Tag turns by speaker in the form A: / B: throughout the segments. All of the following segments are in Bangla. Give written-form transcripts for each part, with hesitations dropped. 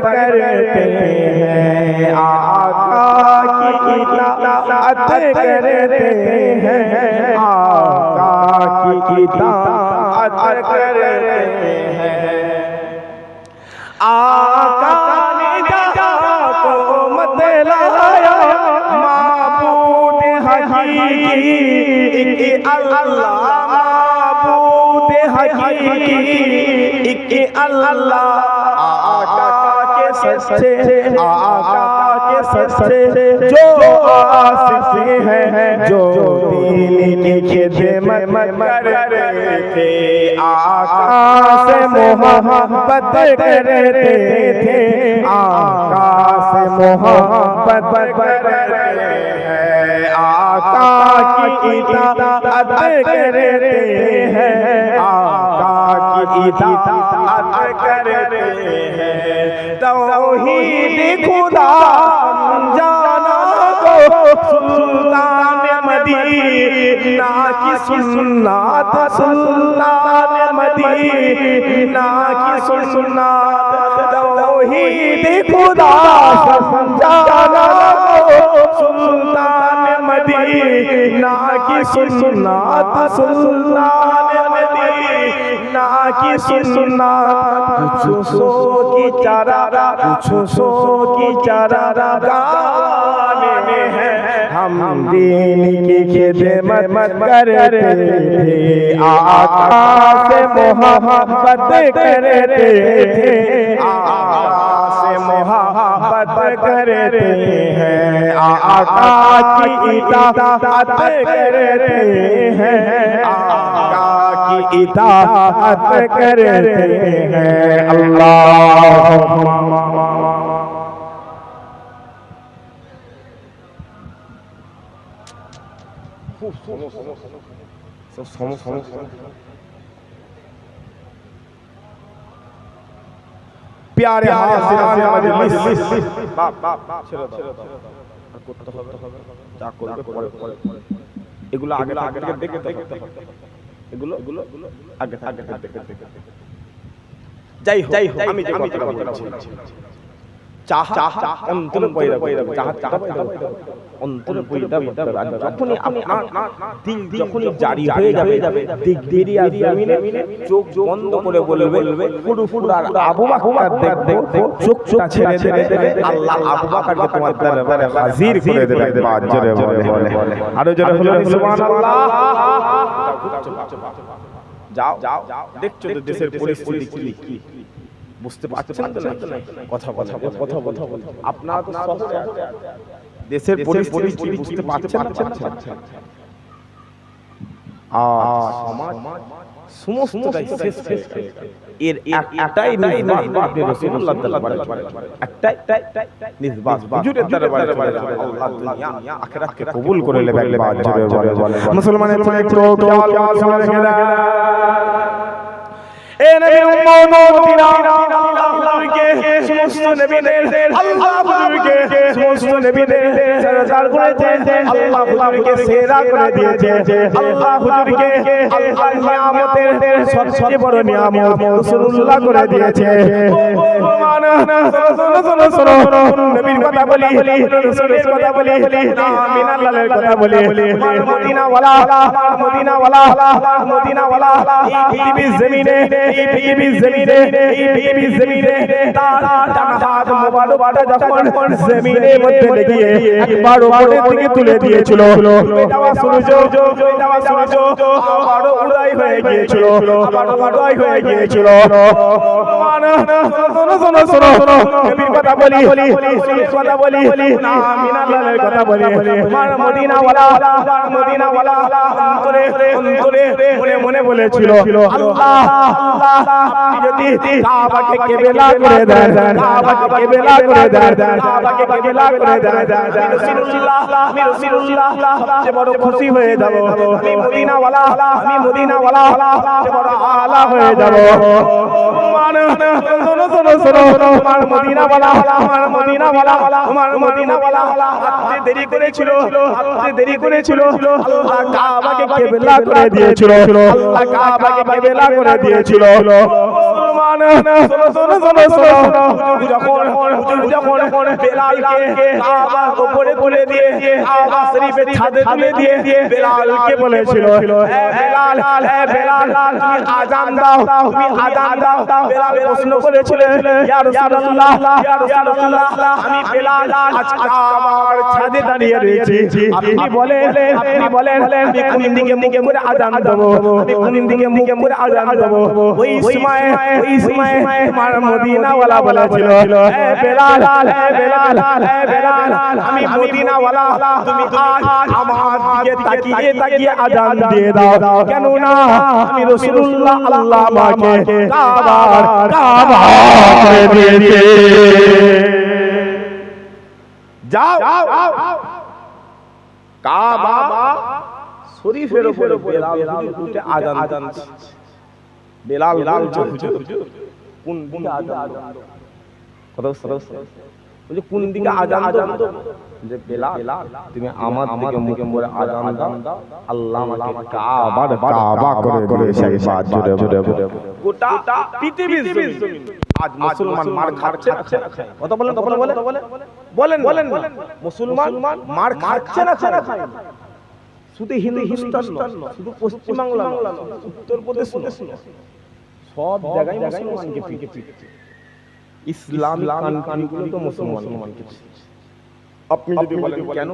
A: करते हैं, आका की इताअत करते हैं, आका की इताअत करते हैं। आका ने जहाँ को मत लाया, माबूद हकीकी अल्लाह, माबूद हकीकी अल्लाह। आका के सच्चे, आका के सच्चे जो आशिक़ हैं, जो दीन की खिदमत करते थे, आका से मोहब्बत करते थे, आका से मोहब्बत करते हैं, आका की इताअत करते हैं, आका की इताअत करते हैं। तौहीद खुदा जाना को सुल्तान मदीना की सुन्नत, सुल्तान मदीना की सुन्नत। तौहीद खुदा जाना को सुल्तान मदीना की सुन्नत, सुल्तान मदीना की सुन्नत। कुछ सो की चारा, कुछ सो की चारा गाने में है, हम दीन की खिदमत करते थे, आका से मोहब्बत करते थे, आका से मोहब्बत करते हैं, आका की इताअत करते हैं, आका की इताअत करते हैं। अल्लाह प्यारे हाज़िरान मजलिस, এগুলো আগে আগে দেখে এগুলো আগে আগে যাই হোক, আমি যে কথাটা বলছি, চাহা অন্তরে পয়দা চাহা অন্তরে পয়দা করতে হবে। যখনই আপনার দিল যখনই জারি হয়ে যাবে, দিক দেরিয়া জমিনে চোখ বন্ধ করে বলবে ফুরফুরার আবু বকর দেখবে, চোখটা ছেড়ে দেবে, আল্লাহ আবু বকরকে তোমার দরবারে হাজির করে দেবে। একবার জোরে বলে, আরো জোরে বলুন সুবহানাল্লাহ। যাও দেখছো তো দেশের পরিস্থিতি কি, বুঝতে পারছেন তো না? কথা আপনারা তো শহরে দেশের পরিস্থিতি বুঝতে পারছেন না? সমাজ সমস্তটাই শেষ এর একটাই নিসবাত আপনি রাসূলুল্লাহ দরবারে, একটাই নিসবাত হুজুরের দরবারে আল্লাহ দুনিয়া আখিরাতকে কবুল করে নেবে। একবার জোরে বলে মুসলমানের জন্য একটু খেয়াল করে রেখে দাও। এ নবীর উম্মত মদিনা, আল্লাহ হুজুরকে সমস্ত নবীদের, আল্লাহ হুজুরকে সমস্ত নবীদের সরদার করেছে, আল্লাহ হুজুরকে সেরা করে দিয়েছে, আল্লাহ হুজুরকে আল্লাহর নিয়ামতের সবচেয়ে বড় নিয়ামত রাসূলুল্লাহ করে দিয়েছে। শোনো নবীর কথা বলি, রাসূলের কথা বলি, আমিন আল্লাহর কথা বলি, মদিনা ওয়ালা পৃথিবীর জমিনে তার ডান হাত মোবারকটা যখন জমিনের মধ্যে লেগে একবার উপরের দিকে তুলে দিয়েছিল, দেওয়া সূর্য আবার উদয় হয়ে গিয়েছিল, শোনো নবীর কথা বলি, রাসূলের কথা বলি, আমিন আল্লাহর কথা বলি। আমার মদিনা ওয়ালা অন্তরে মনে বলেছিল, আল্লাহ আপনি যদি কাবাকে কিবলা করে দেন, কাবাকে কিবলা করে দেন, কাবাকে কিবলা করে দেন, আমি রাসূলুল্লাহ সবচেয়ে বড় খুশি হয়ে যাব, আমি মদিনা ওয়ালা সবচেয়ে বড় আলা হয়ে যাব। শোনো আমার মদিনা ওয়ালা আপনি দেরি করেছিল, আল্লাহ কাবাকে কিবলা করে দিয়েছিল, আল্লাহ কাবাকে কিবলা করে দিয়েছিল। মুসলমান যখন বেলালকে কাবার উপরে তুলে দিয়ে কাবা শরীফের ছাদে তুলে দিয়ে বেলালকে বলেছিল বেলাল তুমি আযান দাও বেলাল প্রশ্ন করেছিল ইয়া রাসূলুল্লাহ আমি বেলাল আজ কাবার ছাদে দাঁড়িয়ে রয়েছি আপনি বলেন আমি কোন দিকে মুখ করে আযান দেব আমি কোন দিকে মুখ করে আযান দেব ওই সময় তোমার মদিনা ওয়ালা বলেছিল বেলাল আমি মদিনা ওয়ালা তুমি আজ আমার দিকে তাকিয়ে আযান দিয়ে দাও কেন না আমি রাসূলুল্লাহ আল্লাহ আমাকে কাবা করে দিয়েছে যাও কাবা শরীফের উপরে বেলাল উঠে আযান দিচ্ছে বেলাল হুজুর কোন দিকে আযান কথা বলে কোন দিকে আযান দাও যে বেলাল তুমি আমার দিকে মুখ করে আযান দাও আল্লাহ আমাকে কাবা করে দিয়েছে বাদ জুড়ে গোটা পৃথিবীর জমিন আজ মুসলমান মার খাচ্ছে না কথা বলেন মুসলমান মার খাচ্ছে না শুধু হিন্দুস্তান নয় শুধু পশ্চিম বাংলা উত্তর প্রদেশ সব জায়গায় মুসলমানকে পিটছে ইসলামিক কান্ট্রিগুলো তো মুসলমানকে আপনি যদি বলেন কেন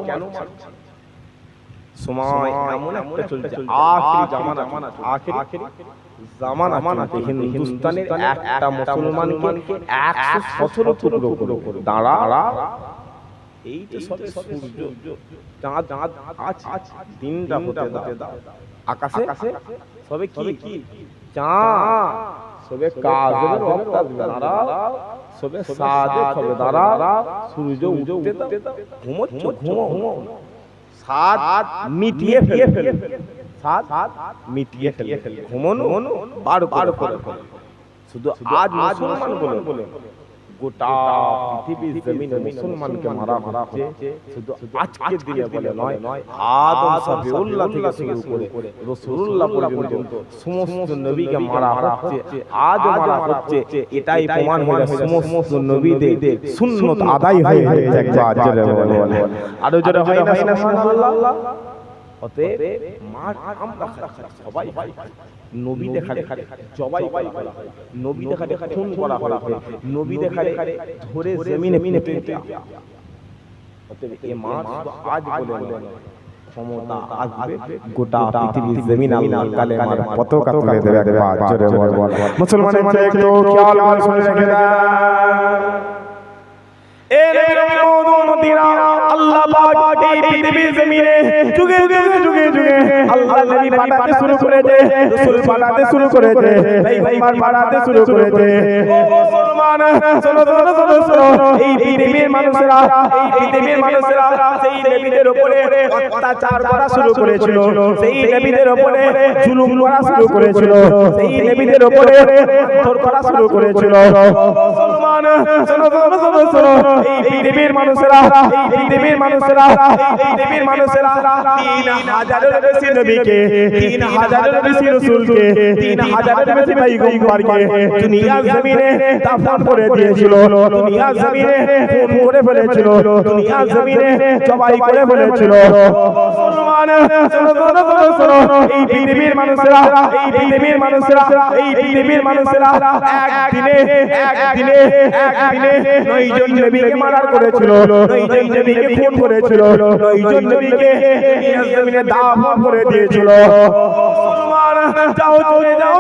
A: সময় এমন একটা চলছে আখিরি জামানা হিন্দুস্তানের একটা মুসলমানকে 117 টুকরো করে দাঁড়া এই তো সবে সূর্য চাঁদ আজ দিনটা হতে দাও আকাশে সবে কি চাঁদ সবে কাজের ওয়াক্ত দাঁড়া সবে সাদেক হবে দাঁড়া সূর্য উঠতে দাও ঘুমো সাত মিটিয়ে ফেলে ঘুমানো বার করে শুধু আজ মুসলমান বলে গোটা পৃথিবীর জমিনে মুসলমানকে মারা হচ্ছে শুধু আজকের দিনে বলে নয় আদম সাবিউল্লাহ থেকে শুরু করে রাসূলুল্লাহ পর্যন্ত সমস্ত নবীকে মারা হচ্ছে আজও মারা হচ্ছে এটাই প্রমাণ হয়ে সমস্ত নবীদের সুন্নাত আদায় হয়ে গেছে আরো জোরে হয় না সুবহানাল্লাহ অতএব মার আমরা সবাই নবী দেখারে জবাই করা হয় নবী দেখারে খুন করা হয় নবী দেখারে ধরে জমিনে পিটে অতএব এই মার আজ বলে ক্ষমতা আসবে গোটা পৃথিবীর জমিন আল্লাহ কালেমার পতাকা তুলে দেবে একবার জোরে বল মুসলমানের একটু খেয়াল করে শুনে রেখে দাও এ নবীর উম্মতিরা আল্লাহ পাক এই পৃথিবীর জমিনে যুগে আল্লাহ নবী পাঠাতে শুরু করেছে রাসূল পাঠাতে শুরু করেছে পয়গম্বর পাঠাতে শুরু করেছে ও মুসলমান শোনো এই পৃথিবীর মানুষেরা সেই নবীদের উপরে অত্যাচার করা শুরু করেছিল সেই নবীদের উপরে জুলুম করা শুরু করেছিল সেই নবীদের উপরে মারধর করা শুরু করেছিল ও মুসলমান শোনো এই পৃথিবীর মানুষেরা 3000 বেশি নবীকে 3000 বেশি রাসূলকে 3000 বেশি পয়গম্বরকে দুনিয়ার জমিনে দাফন করে দিয়েছিল দুনিয়ার জমিনে খুন করে ফেলেছিল দুনিয়ার জমিনে জবাই করে ফেলেছিল মুসলমান শোনো এই পৃথিবীর মানুষেরা একদিনে 9 জন নবীকে মার্ডার করেছিল 9 জন নবীকে খুন করেছিল 9 জন নবীকে দুনিয়ার জমিনে দাফন করে দিয়েছিল মুসলমান যাও চলে যাও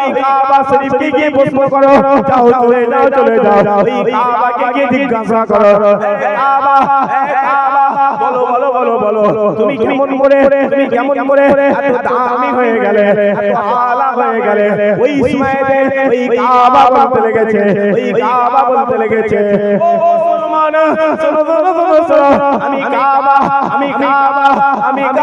A: এই কাবা শরীফকে গিয়ে প্রশ্ন করো যাও চলে যাও এই কাবাকে গিয়ে জিজ্ঞাসা করো কাবা বলো তুমি কেমন করে এত দামি হয়ে গেলে এত আলা হয়ে গেলে ওই সময়ে ওই কাবা বলতে লেগেছে ও মুসলমান শোনো আমি কাবা আমার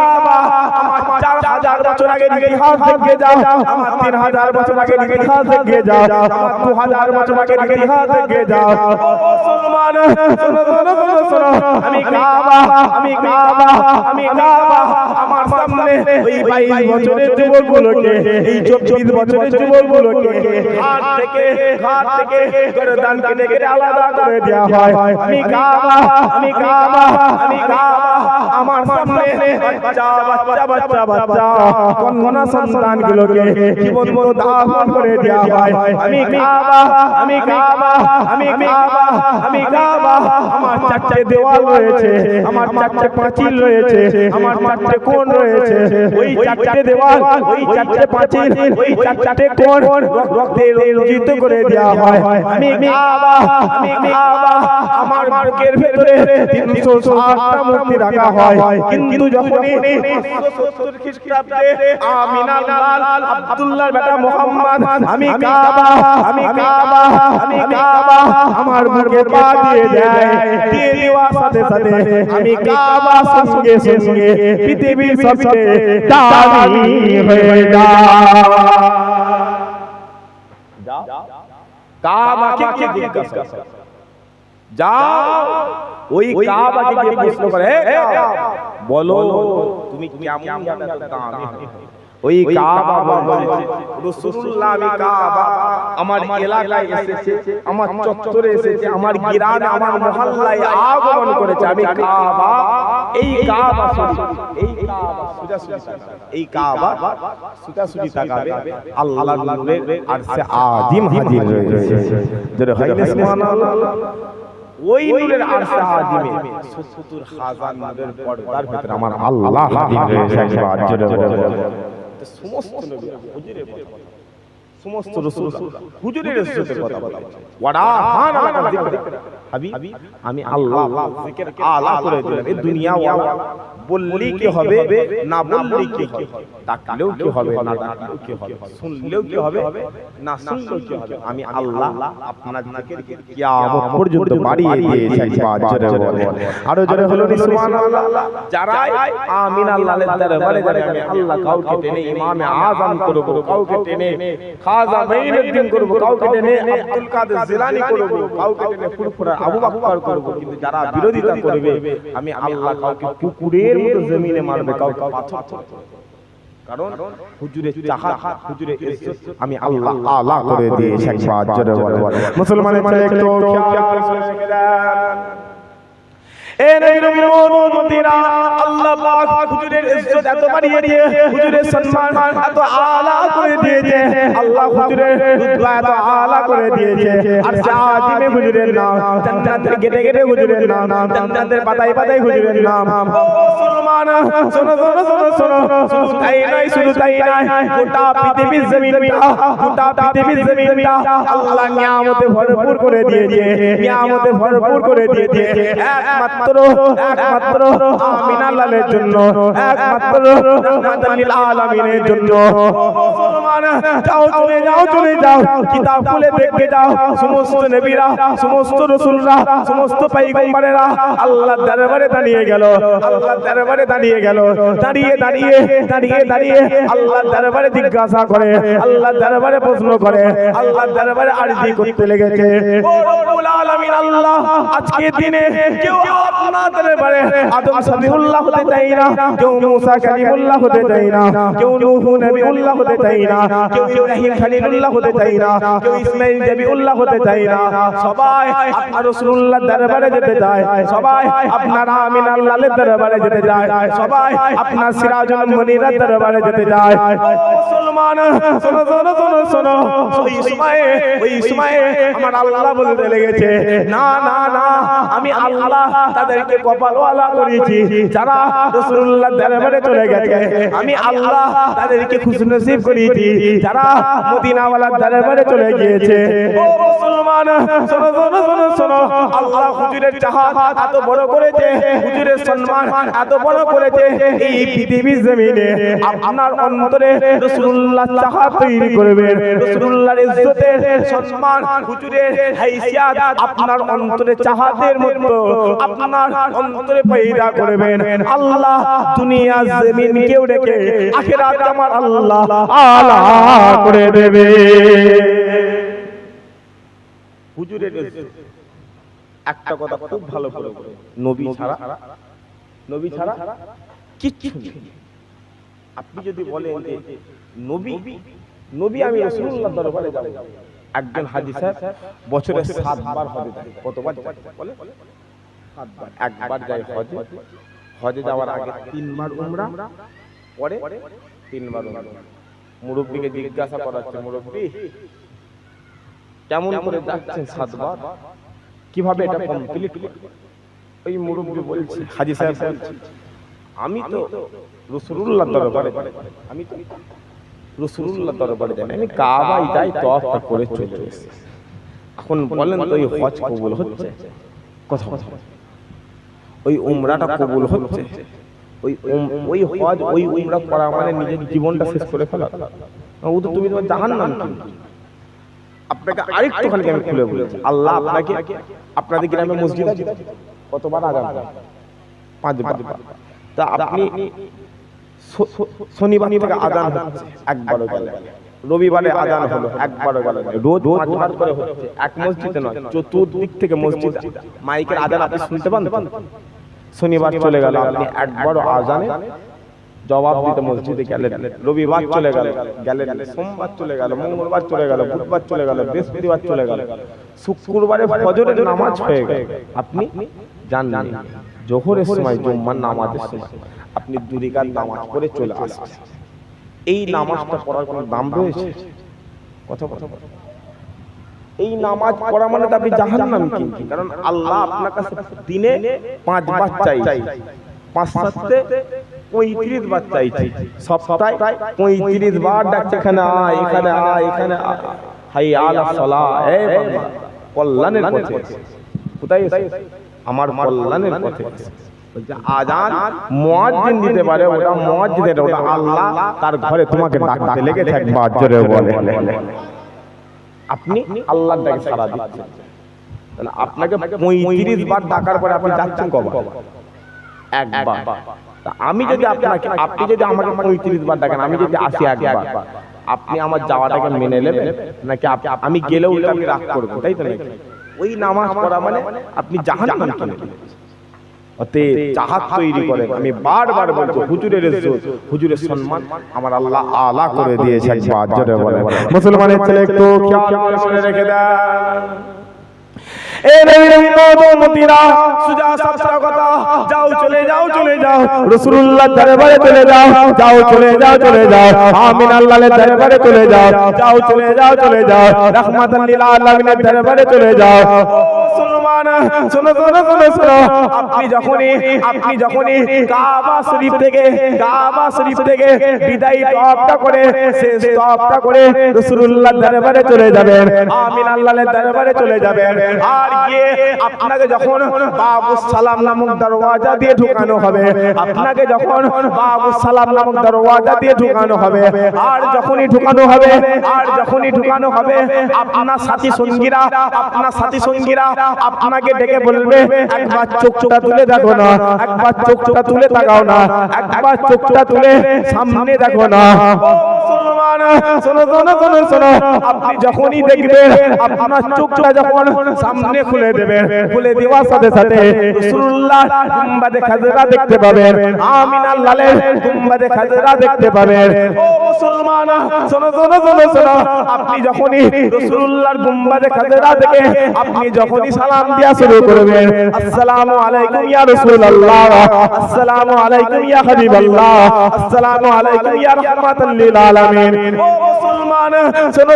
A: 2000 বছর আগে ইতিহাস দেখে যাও, আমার 3000 বছর আগে ইতিহাস দেখে যাও, আমার 2000 বছর আগে ইতিহাস দেখে যাও। ও মুসলমান শোনো শোনো শোনো শোনো, আমি কাবা, আমি কাবা, আমি কাবা। আমার সামনে ওই 22 বছরের যুবকগুলোকে, এই 24 বছরের যুবকগুলোকে ঘাট থেকে গর্দান কেটে কেটে আলাদা করে দেওয়া হয়। আমি কাবা, আমি কাবা, আমি কাবা। আমার সামনে বাচ্চা বাচ্চা বাচ্চা বাচ্চা কন্যা সন্তানগুলোকে জীবন্ত দাফন করে দেওয়া হয়। আমি কাবা, আমি কাবা, আমি কাবা, আমি কাবা। আমার 4টে দেওয়াল রয়েছে, আমার 4টে পাঁচিল রয়েছে, আমার 4টে কোণ রয়েছে। ওই 4টে দেওয়াল, ওই 4টে পাঁচিল, ওই 4টে কোণ রক্তে রঞ্জিত করে দেওয়া হয়। আমি কাবা, আমি কাবা। আমার বুকের ভেতরে 360টা মূর্তি রাখা হয়। কিন্তু যখনই 570 খ্রিস্টাব্দে আমিনার লাল আব্দুল্লাহর বেটা মুহাম্মদ আমি কাবা, আমি কাবা, আমি কাবা আমার বুকে পা দিয়ে দেয়, দিয়ে দেওয়ার সাথে সাথে আমি কাবা সঙ্গে সঙ্গে পৃথিবীর সবচেয়ে দামি হয়ে যাও। কাবাকে কে জিজ্ঞাসা করে? যাও ওই কাবাকে গিয়ে প্রশ্ন করে, বলো তুমি কেমন দামি? ওই কাবা বলছে, রাসূলুল্লাহ আমি কাবা আমার এলাকায় এসেছে, আমার চত্বরে এসেছে, আমার গ্রামে, আমার মহল্লায় আগমন করেছে। আমি কাবা, এই কাবা এই কাবা এই কাবা সুজাসুজি তাকাবে, আল্লাহর নূরের আরশে আজিম হাজির রয়েছে। যারা হাইলে সুবহানাল্লাহ। ওই নূরের আরশে আজিমে ৭০,০০০ নূরের পর্দার ভিতরে আমার আল্লাহ হাজির রয়েছে। একবার জোরে বলো। সমস্ত নবী হুজুরের কথা বলে, সমস্ত রাসূল হুজুরের ইজ্জতের কথা বলে। ওয়াডা খান আলা যিকর হাবিব, আমি আল্লাহ জিকির আলা করে দিলাম। এই দুনিয়া ওয়ালা বললি কি হবে, না বললি কি হবে, ডাকলেও কি হবে, না ডাকলেও কি হবে, শুনলেও কি হবে, না শুনলেও কি হবে, আমি আল্লাহ আপনার জিকিরকে কিয়ামত পর্যন্ত বাড়িয়ে দিয়েছি। একবার জোরে বলে, আরো জোরে হলো সুবহানাল্লাহ। যারাই আমিন আল্লাহর দরবারে যাবে, আমি আল্লাহ কাউকে টেনে ইমামে আযম করব, কাউকে টেনে খাজা মাইনুদ্দিন করব, কাউকে টেনে আব্দুল কাদের জিলানী করব, কাউকে টেনে ফুরফুরা আবু বকর করব। কিন্তু যারা বিরোধিতা করবে, আমি আল্লাহ কাউকে কুকুরের মতো জমিনে মারবে, কাউকে পাথর করবে। কারণ হুজুরের চাহত, হুজুরের ইজ্জত আমি আল্লাহ আলা করে দিয়েছি। একবার জোরে বলো মুসলমানের ছেলে, একটু খেয়াল করে শুনেন। এ নবীর উম্মতিরা, আল্লাহ পাক হুজুরের ইজ্জত এত বাড়িয়ে দিয়ে, হুজুরের সম্মান এত আলা করে দিয়েছে, আল্লাহ হুজুরের রুতবা এত আলা করে দিয়েছে। আর আজিমে হুজুরের নাম, জান্নাতের গেটে গেটে হুজুরের নাম, জান্নাতের পাতায় পাতায় হুজুরের নাম। ও মুসলমান শোনো শোনো শোনো শোনো, শুধু তাই নয়, শুধু তাই নয়, গোটা পৃথিবীর জমিনটা, গোটা পৃথিবীর জমিনটা আল্লাহ নিয়ামতে ভরপুর করে দিয়েছে, নিয়ামতে ভরপুর করে দিয়েছে। একমাত্র আমিনার লালের জন্য, একমাত্র রাহমাতুল লিল আলামিনের জন্য। মুসলমান যাও, চলে যাও, চলে যাও, কিতাব খুলে দেখে যাও, সমস্ত নবীরা, সমস্ত রাসূলরা, সমস্ত পয়গম্বরেরা আল্লাহর দরবারে দাঁড়িয়ে গেল, আল্লাহর দরবারে দাঁড়িয়ে গেল, দাঁড়িয়ে দাঁড়িয়ে দাঁড়িয়ে দাঁড়িয়ে আল্লাহর দরবারে জিজ্ঞাসা করে, আল্লাহর দরবারে প্রশ্ন করে, আল্লাহর দরবারে আরজি করতে লেগেছে। ও রব্বুল আলামিন আল্লাহ, আজকের দিনে কেউ আপনার দরবারে আদম সবিউল্লাহ হতে চাই না, কেউ মুসা কালিমুল্লাহ হতে চাই না, কেউ নূহ নবিউল্লাহ হতে চাই না, কেউ ইব্রাহিম খলিলুল্লাহ হতে চাই না, কেউ ইসমাঈল নবিউল্লাহ হতে চাই না। সবাই আপনার রাসূলুল্লাহর দরবারে যেতে চায়, সবাই আপনার আমিন আল্লাহর দরবারে যেতে চায়, সবাই আপনার সিরাজুল মুনিরের দরবারে যেতে চায়। ও মুসলমান শোনো শোনো শোনো শোনো, ওই সময়ে আমার আল্লাহ বলতে লেগেছে, না না না, আমি আল্লাহ তাদেরকে কপালওয়ালা করেছি যারা রাসূলুল্লাহর দরবারে চলে গেছে। আমি আল্লাহ তাদেরকে খুশনসিব করেছি যারা মদিনাওয়ালার দরবারে চলে গিয়েছে। ও মুসলমান শোনো শোনো শোনো শোনো, আল্লাহ হুজুরের চাহত এত বড় করেছে, হুজুরের সম্মান এত বড় করেছে, এই পৃথিবীর জমিনে আপনার অন্তরে রাসূলুল্লাহর চাহত তৈরি করবেন, রাসূলুল্লাহর ইজ্জতের সম্মান, হুজুরের হাইসিয়াত আপনার অন্তরে চাহতের মতো আপনার আপনার অন্তরে পয়দা করবেন। আল্লাহ দুনিয়া জমিনকেও রেখে আখিরাত আমার আল্লাহ আলা করে দেবে। হুজুরের একটা কথা খুব ভালো করে, নবী ছাড়া কিচ্ছু নেই। আপনি যদি বলেন যে নবী আমি রাসূলুল্লাহর দরবারে যাব, একজন হাজী সাহেব বছরে 7 বার হজে যায়। কতবার যায় বলে? 7 বার। একবার যায় হজে যাওয়ার আগে 3 বার উমরা, পরে 3 বার উমরা। মুরব্বিকে জিজ্ঞাসা করাচ্ছে, মুরব্বি কেমন করে যাচ্ছেন 7 বার, কিভাবে এটা কমপ্লিট করবেন? ওই মুরব্বি বলছে, হাজী সাহেব বলছে, আমি তো রাসূলুল্লাহর দরবারে যাই, আমি কাবায় যাই, তওয়াফটা করে চলে এসেছি। এখন বলেন তো ওই হজ কবুল হচ্ছে? কথা ওই উমরাটা কবুল হচ্ছে? ওই হজ ওই উমরা করা মানে নিজের জীবনটা শেষ করে ফেলা। ও তো তুমি তোমার জাহান্নাম। আপনাকে আরেকটুখানি আমি খুলে বলছি, আল্লাহ আপনাদের গ্রামে মসজিদ আছে কতবার আযান হয়? 5 বার। তা আপনি শনিবার থেকে আযান হচ্ছে, একবারও গেলেন। রবিবারে আযান হলো, একবারও গেলেন। রোজ 5 বার করে হচ্ছে, এক মসজিদে নয়, চতুর্দিক থেকে মসজিদ মাইকের আযান আপনি শুনতে পান। শনিবার চলে গেল, আপনি একবারও আযানে জবাব দিতে মসজিদে গেলেন। রবিবার চলে গেল, সোমবার চলে গেল, মঙ্গলবার চলে গেল, বুধবার চলে গেল, বৃহস্পতিবার চলে গেল, শুক্রবারে ফজরের নামাজ হয়ে গেল, আপনি জানেন জোহরের সময়, জুম্মার নামাজের সময় আপনি 2 রাকাত নামাজ পড়ে চলে আসেন। এই নামাজটা পড়ার কোনো দাম রয়েছে? কথা এই নামাজ পড়া মানে তো আপনি জাহান্নামী। কিন্তু কারণ আল্লাহ আপনার কাছে দিনে 5 বার চাই, 5 সাথে 35 বার চাইছে, সপ্তাহে 35 বার ডাকছে, এখানে আয়, এখানে আয়, এখানে আয়, হাইয়া আলা সালাহ, এ বান্দা কল্যাণের পথে। কোথায় আমার কল্যাণের পথে। আযান মুয়াজ্জিন দিতে পারে, ওটা মুয়াজ্জিনের, ওটা আল্লাহ তার ঘরে তোমাকে ডাকতে লেগেছে। একবার জোরে বলে, আপনি আল্লাহর ডাকে সাড়া দিচ্ছেন। তাহলে আপনাকে 35 বার ডাকার পরে আপনি যাচ্ছেন কবার? একবার। আমি যদি আপনি যদি আমাকে 35 বার ডাকেন, আমি যদি আসি একবার, আপনি আমার যাওয়াটাকে মেনে নেবেন নাকি আমি গেলেও আপনি রাগ করবেন? তাই তো নাকি? ওই নামাজ পড়া মানে আপনি জাহান্নামে চলে যাবেন। অতএব চাহাত তৈরি করেন। আমি বারবার বলছি, হুজুরের ইজ্জত, হুজুরের সম্মান আমার আল্লাহ আলা করে দিয়েছে। একবার জোরে বলেন, মুসলমানের ছেলে একটু খেয়াল করে রেখে দেন। এ নবীর উম্মতিরা, সুজা সাফা কথা, যাও চলে যাও রাসূলুল্লাহর দরবারে চলে যাও, চলে যাও আমিন আল্লাহর দরবারে চলে যাও, চলে যাও রাহমাতাল লিল আলামিনের দরবারে চলে যাও। মুসলমান শোনো, আপনি যখনই কাবা শরীফ থেকে বিদায়ী তওয়াফটা করে, শেষ তওয়াফটা করে রাসূলুল্লাহর দরবারে চলে যাবেন, আমিন আল্লাহর দরবারে চলে যাবেন। আর গিয়ে আপনাকে যখন বাবুস সালাম নামক দরওয়াজা দিয়ে ঢোকানো হবে, আর যখনই ঢোকানো হবে, আপনার সাথী সঙ্গীরা আপনাকে ডেকে বলবে, একবার চোখটা তুলে দেখো না, একবার চোখটা তুলে তাকাও না, একবার চোখটা তুলে সামনে দেখো না। শোনো, আপনি যখনই দেখবেন, আপনার চোখটা যখন সামনে খুলে দেবেন, খুলে দেওয়ার সাথে সাথে রাসূলুল্লাহ গুম্বাদে খাজরা দেখতে পাবেন, আমিন আল্লাহর গুম্বাদে খাজরা দেখতে পাবেন। ও মুসলমান, শোনো, আপনি যখনই রাসূলুল্লাহর গুম্বাদে খাজরা দেখে আপনি যখনই সালাম দেয়া শুরু করবেন, আসসালামু আলাইকুম ইয়া রাসূলুল্লাহ, আসসালামু আলাইকুম ইয়া হাবিবাল্লাহ, আসসালামু আলাইকুম ইয়া রাহমাতাল লিল আলামিন। ও মুসলমান, শোনো,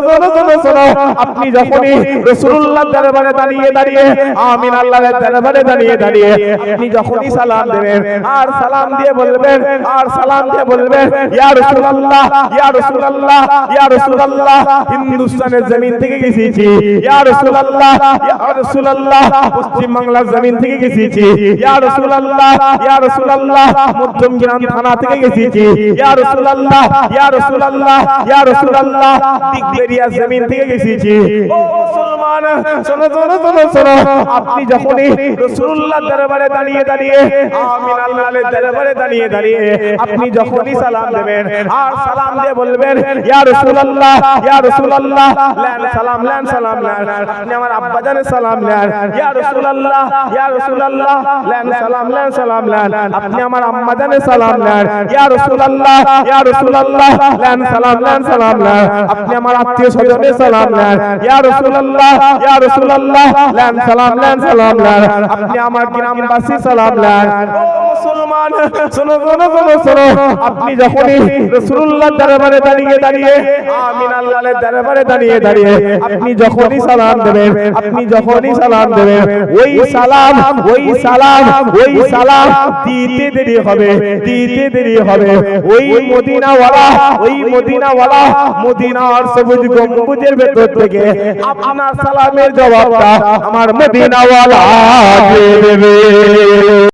A: আপনি যখনই রাসূলুল্লাহর দরবারে দাঁড়িয়ে, আমিন আল্লাহর দরবারে দাঁড়িয়ে আপনি যখনই সালাম দেবেন, আর সালাম দিয়ে বলবেন, ইয়া রাসূলুল্লাহ, ইয়া রাসূলুল্লাহ, ইয়া রাসূলুল্লাহ, হিন্দুস্তানের জমিন থেকে এসেছি, ইয়া রাসূলুল্লাহ, ইয়া রাসূলুল্লাহ, পশ্চিম বাংলার জমিন থেকে এসেছি, ইয়া রাসূলুল্লাহ, ইয়া রাসূলুল্লাহ, মধ্যমগ্রাম থানা থেকে এসেছি, ইয়া রাসূলুল্লাহ, ইয়া রাসূলুল্লাহ, ইয়া রাসূলুল্লাহ দিক বেরিয়া জমিন থেকে গেছি। ও মুসলমান শোনো শোনো শোনো শোনো, আপনি যখনই রাসূলুল্লাহ দরবারে দাঁড়িয়ে দাঁড়িয়ে আমিন আল্লাহর দরবারে দাঁড়িয়ে দাঁড়িয়ে আপনি যখনই সালাম দেবেন আর সালাম দিয়ে বলবেন ইয়া রাসূলুল্লাহ ইয়া রাসূলুল্লাহ, লান সালাম লান সালাম লান, আপনি আমার আব্বা জানের সালাম লান। ইয়া রাসূলুল্লাহ ইয়া রাসূলুল্লাহ, লান সালাম লান সালাম লান, আপনি আমার আম্মা জানের সালাম লান। ইয়া রাসূলুল্লাহ ইয়া রাসূলুল্লাহ, লান সালাম লান সালাম লান, আপনি আমার আত্মীয় স্বজনের সালাম লান। ইয়া রাসূলুল্লাহ ইয়া রাসূলুল্লাহ, লান সালাম লান সালাম লান, আপনি আমার গ্রামবাসী সালাম লান। ও মুসলমান শোনো শোনো শোনো শোনো, আপনি যখনই রাসূলুল্লাহ দরবারে দাঁড়িয়ে দাঁড়িয়ে আমিন আল্লাহর দরবারে দাঁড়িয়ে দাঁড়িয়ে আপনি যখনই সালাম দেবেন, আপনি যখনই সালাম দেবেন, ওই সালাম ওই সালাম দিতে দেরি হবে, দিতে দেরি হবে। ওই মদিনাওয়ালা মদিনার সবুজ গম্বুজের ভেতর থেকে আপনার সালামের জবাবটা আমার মদিনাওয়ালা দিয়ে দেবে।